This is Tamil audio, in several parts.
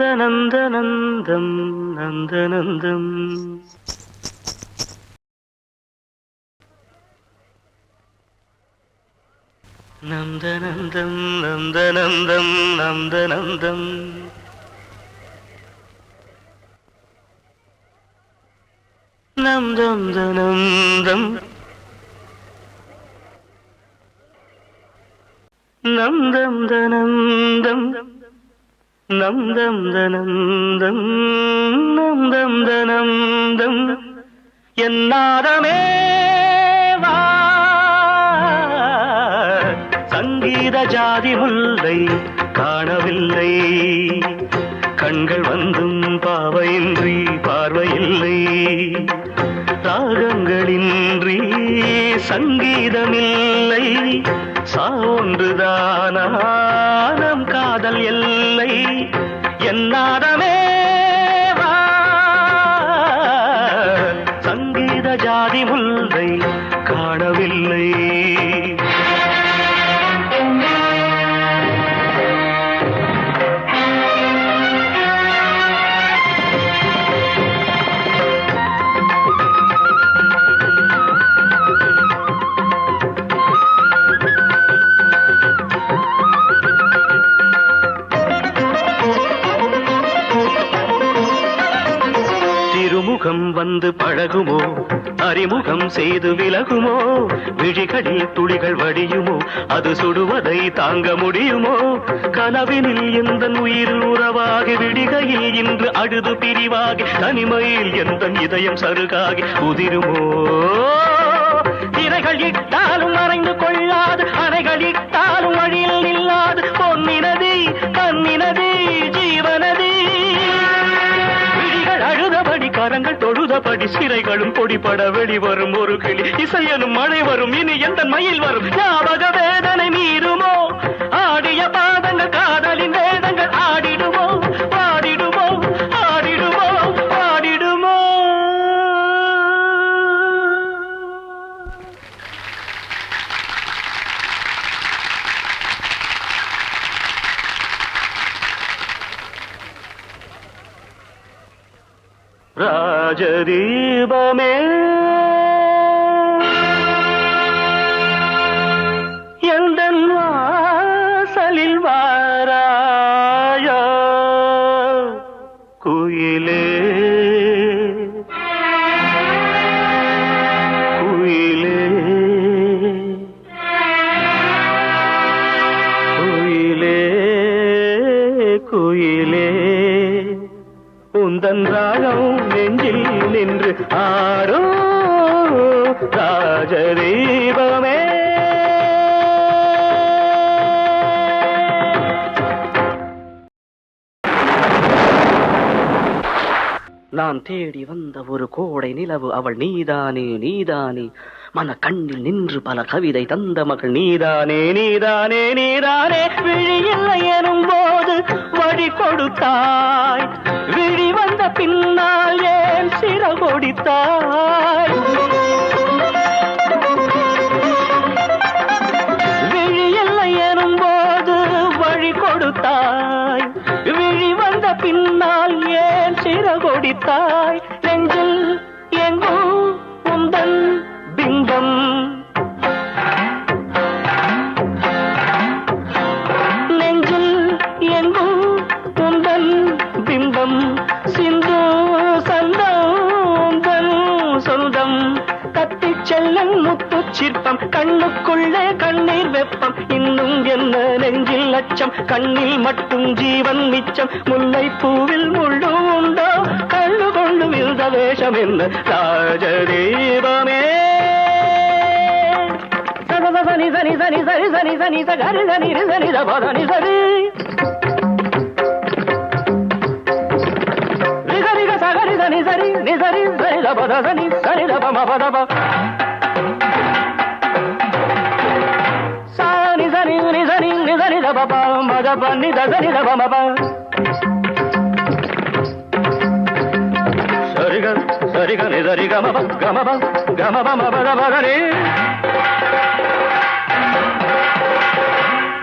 நந்தநந்தநந்தம் நந்தநந்தம் நந்தநந்தம் நந்தநந்தம் நந்தநந்தம் நந்தம் தனந்தம் நந்தம் தனந்தம் நந்தம் தனந்தம் நந்தம் தனந்தம் என்னாதமே வா சங்கீத ஜாதி முல்லை காணவில்லை கண்கள் வந்தும் பாவையின்றி பார்வையில்லை ராகங்களின்றி சங்கீதமில்லை சான்றுதானா நம் காதல் எல்லை என்னாதமே வா சங்கீத ஜாதி முல்லை காணவில்லை வந்து பழகுமோ அறிமுகம் செய்து விலகுமோ விழிகளில் துளிகள் வடியுமோ அது சுடுவதை தாங்க முடியுமோ கனவினில் எந்த உயிர் உறவாகி விடிகையில் இன்று அழுது பிரிவாகி தனிமையில் எந்த இதயம் சருகாகி உதிருமோ திரைகள் இட்டாலும் மறைந்து கொள்ளாது அணைகள் இட்டாலும் வழியில் நில்லாது பொன்னினதி கண்ணினதி ஜீவனதி அழுதபடி கரங்கள் தொழுதபடி சிறைகளும் பொடிபட வெளிவரும் ஒரு கிளி இசையனும் மழை வரும் இனி எந்த மயில் வரும் ஞாபக வேதனை மீறுமோ ஆடிய பாதங்கள் காதலின் வேதங்கள் ஆடிடுமோ பாடிடுமோ ஆடிடுமோ பாடிடுமோ ராஜதீபமே எந்தன் வாசலில் வாராயோ குயிலே குயிலே குயிலே குயிலே உந்தன் ராகம் நெஞ்சில் நின்று ஆரோ ராஜதீபமே நான் தேடி வந்த ஒரு கோடை நிலவு அவள் நீதானே நீதானே மன கண்ணில் நின்று பல கவிதை தந்த மகள் நீதானே நீதானே நீதானே விழி இல்லை எனும் போது வழி கொடுத்தாய் விழி வந்த பின்னால் ஏன் சிறகொடித்தாய் விழி இல்லை எனும் போது வழி கொடுத்தாய் விழி வந்த பின்னால் ஏன் சிறகொடித்தாய் நெஞ்சில் எங்கும் உந்தன் பிம்பம் நெஞ்சில் எங்கும் உந்தன் பிம்பம் சிந்து சந்தம் சொந்தம் கத்திச் செல்லன் முத்து சிற்பம் கண்ணுக்குள்ளே கண்ணீர் வெப்பம் இன்னும் என்ன நெஞ்சில் அச்சம் கண்ணில் மட்டும் ஜீவன் மிச்சம் முல்லை பூவில் முள்ளு உண்டோ கண்ணு கொண்டு விழுந்த வேஷம் என்ன ராஜதீபமே சனி சனி சனி சரி சனி சனி சரி சனி சனி சனி சரி ரிசரிக சகரி சனி சரி நிசரி சரி பத சனி சரி பம பதப சனி சனி நிசரி நிசரி பப மத பனி தசரி பம ப சரிக சரிக நிசரி கமப கமப கமப மபத பதரி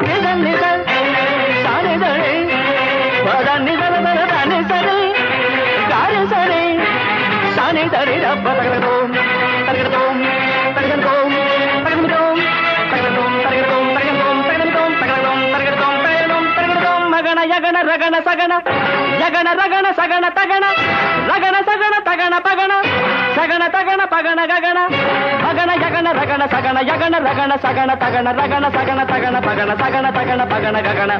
நிசன் நிசன் சானி தரி பத நிசல பத தனி சரி காரி சரி சானி தரி ரப்ப தகரதோம் தகரதோம் தகரதோம் தகரதோம் தகரதோம் தகரதோம் தகரதோம் தகரதோம் தகரதோம் தகரதோம் தகரதோம் தகரதோம் மகன யகன ரகன சகன யகன ரகன சகன தகன ரகன சகன தகன பகன சகன தகன பகன ககன மகன யகன ரகன சகன யகன ரகன சகன தகன ரகன சகன தகன பகன சகன தகன பகன ககன